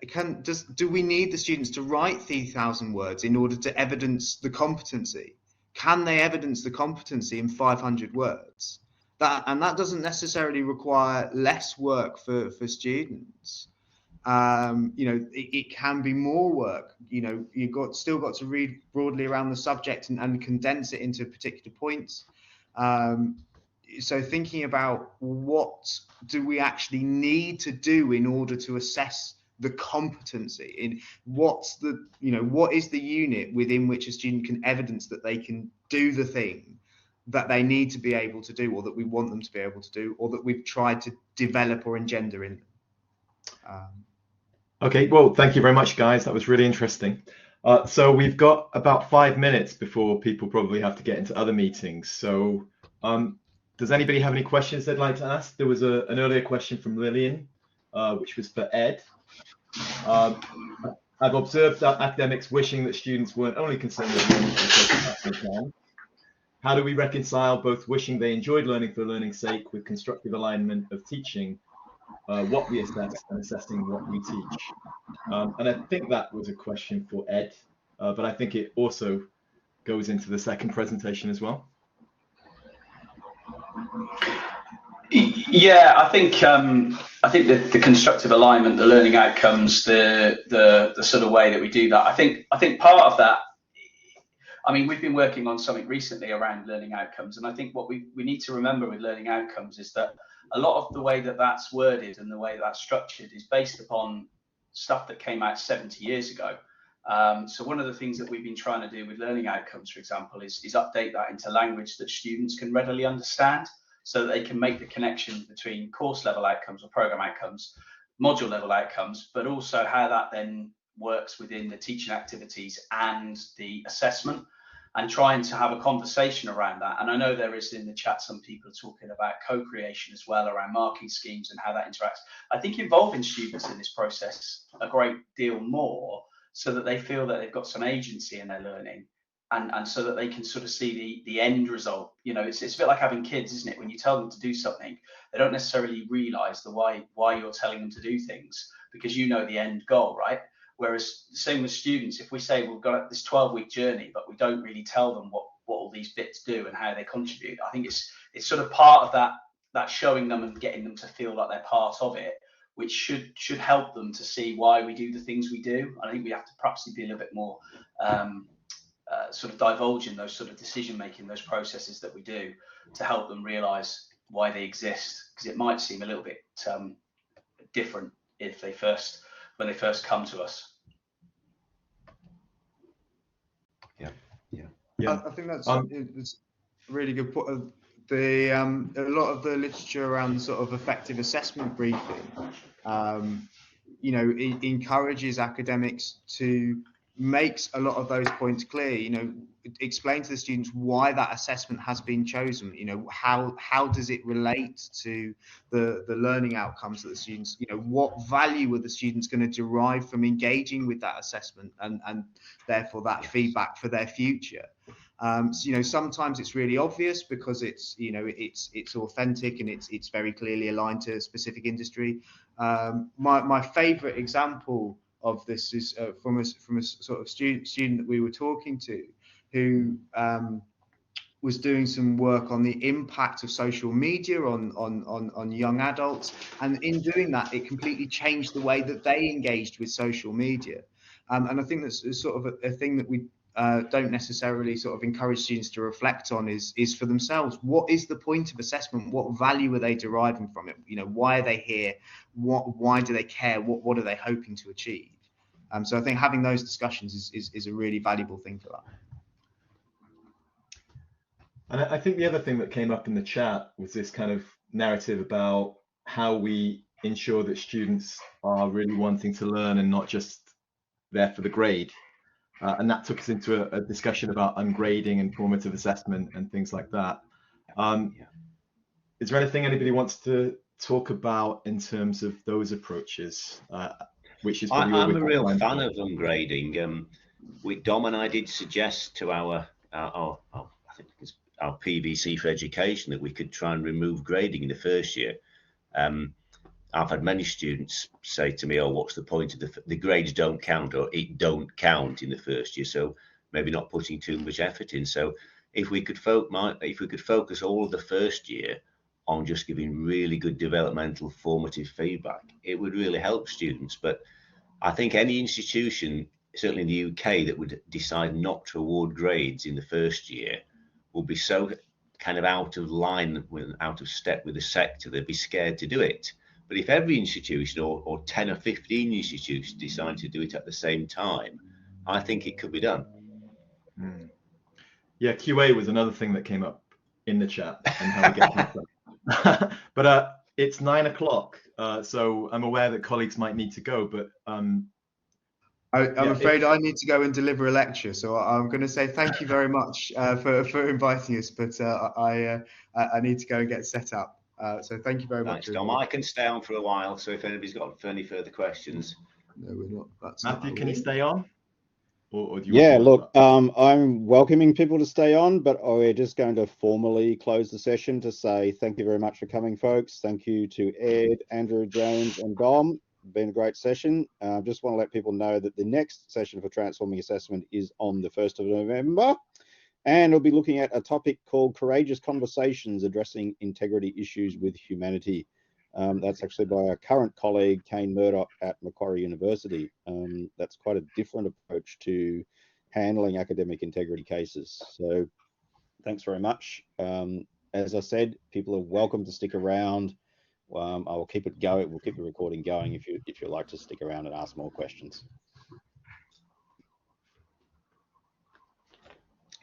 Speaker 4: do we need the students to write 3,000 words in order to evidence the competency? Can they evidence the competency in 500 words? And that doesn't necessarily require less work for students. You know, it can be more work. You know, you've still got to read broadly around the subject and condense it into particular points. So thinking about what do we actually need to do in order to assess the competency, in what's the, you know, what is the unit within which a student can evidence that they can do the thing that they need to be able to do, or that we want them to be able to do, or that we've tried to develop or engender in them.
Speaker 2: Okay, well, thank you very much, guys. That was really interesting. So we've got about 5 minutes before people probably have to get into other meetings. So does anybody have any questions they'd like to ask? There was an earlier question from Lillian, which was for Ed. I've observed that academics wishing that students weren't only concerned with learning for the exam. How do we reconcile both wishing they enjoyed learning for learning's sake with constructive alignment of teaching what we assess and assessing what we teach? And I think that was a question for Ed, but I think it also goes into the second presentation as well.
Speaker 3: Yeah, I think the constructive alignment, the learning outcomes, the sort of way that we do that. I think part of that. I mean, we've been working on something recently around learning outcomes, and I think what we need to remember with learning outcomes is that a lot of the way that that's worded and the way that's structured is based upon stuff that came out 70 years ago. So one of the things that we've been trying to do with learning outcomes, for example, is update that into language that students can readily understand, so that they can make the connection between course level outcomes or program outcomes, module level outcomes, but also how that then works within the teaching activities and the assessment. and trying to have a conversation around that. And I know there is in the chat some people are talking about co-creation as well around marking schemes and how that interacts. I think involving students in this process a great deal more, so that they feel that they've got some agency in their learning, and so that they can sort of see the end result. You know, it's a bit like having kids, isn't it? When you tell them to do something, they don't necessarily realize the why you're telling them to do things, because you know the end goal, right? Whereas the same with students, if we say we've got this 12-week journey, but we don't really tell them what all these bits do and how they contribute, I think it's sort of part of that showing them and getting them to feel like they're part of it, which should help them to see why we do the things we do. I think we have to perhaps be a little bit more sort of divulge in those sort of decision making, those processes that we do, to help them realise why they exist, because it might seem a little bit different if when they first come to us.
Speaker 2: Yeah.
Speaker 4: I think that's it's a really good point. A lot of the literature around sort of effective assessment briefing, you know, it encourages academics to make a lot of those points clear. You know, explain to the students why that assessment has been chosen. You know, how does it relate to the learning outcomes that the students, you know, what value are the students going to derive from engaging with that assessment, and therefore that feedback for their future. So, you know, sometimes it's really obvious because it's, you know, it's authentic and it's very clearly aligned to a specific industry. My favorite example of this is from a sort of student that we were talking to, who was doing some work on the impact of social media on young adults, and in doing that, it completely changed the way that they engaged with social media. And I think that's sort of a thing that we don't necessarily sort of encourage students to reflect on is for themselves. What is the point of assessment? What value are they deriving from it? You know, why are they here? Why do they care? What are they hoping to achieve? So I think having those discussions is a really valuable thing for that.
Speaker 2: And I think the other thing that came up in the chat was this kind of narrative about how we ensure that students are really wanting to learn and not just there for the grade. And that took us into a discussion about ungrading and formative assessment and things like that. Is there anything anybody wants to talk about in terms of those approaches? Which is
Speaker 5: I'm a real fan of ungrading. Dom and I did suggest to our I think it's our PVC for education that we could try and remove grading in the first year. I've had many students say to me, "Oh, what's the point of the grades don't count, or it don't count in the first year, so maybe not putting too much effort in." So if we could focus all of the first year on just giving really good developmental formative feedback, it would really help students. But I think any institution, certainly in the UK, that would decide not to award grades in the first year will be so kind of out of line, out of step with the sector, they'd be scared to do it. But if every institution or 10 or 15 institutions decide to do it at the same time, I think it could be done.
Speaker 2: Yeah, QA was another thing that came up in the chat and how we get that. But it's 9 o'clock, so I'm aware that colleagues might need to go, but I'm
Speaker 4: afraid I need to go and deliver a lecture, so I'm going to say thank you very much for inviting us, but I need to go and get set up. So thank you very much.
Speaker 5: Thanks, Dom. I can stay on for a while, so if anybody's got any further questions.
Speaker 4: No, we're not. That's
Speaker 2: Mathew, can you stay on? Or do you
Speaker 1: Yeah, look, I'm welcoming people to stay on, but we're just going to formally close the session to say thank you very much for coming, folks. Thank you to Ed, Andrew, James, and Dom. Been a great session. Just want to let people know that the next session for Transforming Assessment is on the 1st of November, and we'll be looking at a topic called Courageous Conversations Addressing Integrity Issues with Humanity. That's actually by our current colleague, Kane Murdoch at Macquarie University. That's quite a different approach to handling academic integrity cases. So thanks very much. As I said, people are welcome to stick around. I will keep it going. We'll keep the recording going if you'd like to stick around and ask more questions.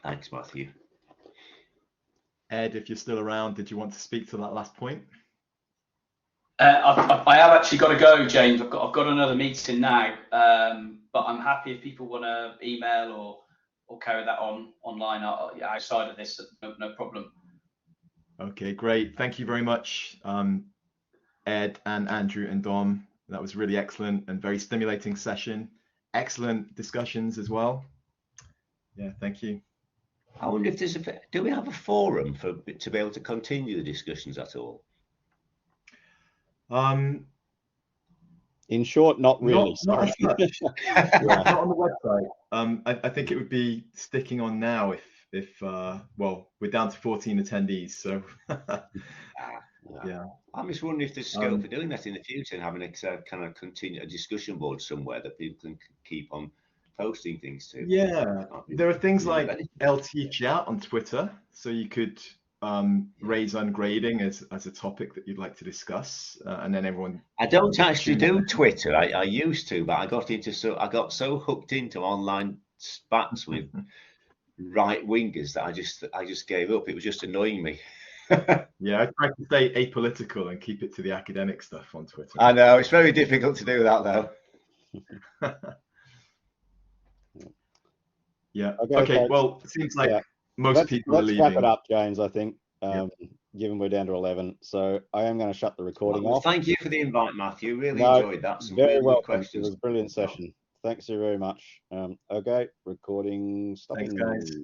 Speaker 5: Thanks, Mathew.
Speaker 2: Ed, if you're still around, did you want to speak to that last point?
Speaker 3: I have actually got to go, James. I've got another meeting now, but I'm happy if people want to email carry that on online outside of this. No problem.
Speaker 2: Okay, great. Thank you very much, Ed and Andrew and Dom. That was really excellent and very stimulating session. Excellent discussions as well. Yeah, thank you.
Speaker 5: I wonder if there's do we have a forum to be able to continue the discussions at all?
Speaker 1: In short, not really.
Speaker 2: Not as much.
Speaker 1: Yeah.
Speaker 2: Not on the website. I think it would be sticking on now if well, we're down to 14 attendees, so yeah.
Speaker 5: I'm just wondering if there's scope for doing that in the future and having a kind of a discussion board somewhere that people can keep on posting things to.
Speaker 2: Yeah, there are things like LT chat on Twitter, so you could raise ungrading as a topic that you'd like to discuss, and then everyone.
Speaker 5: I don't actually do Twitter. I used to, but I got so hooked into online spats with right wingers that I just gave up. It was just annoying me.
Speaker 2: Yeah, I try to stay apolitical and keep it to the academic stuff on Twitter.
Speaker 5: I know it's very difficult to do that though.
Speaker 2: Yeah. Okay. Well, it seems like most people are leaving.
Speaker 1: Let's wrap it up, James. I think, given we're down to 11, so I am going to shut the recording off.
Speaker 5: Thank you for the invite, Matthew. Really enjoyed that. Some
Speaker 1: very
Speaker 5: really
Speaker 1: well.
Speaker 5: Questions.
Speaker 1: It was a brilliant session. Thanks you very much. Okay, recording stopping.
Speaker 2: Thanks, guys.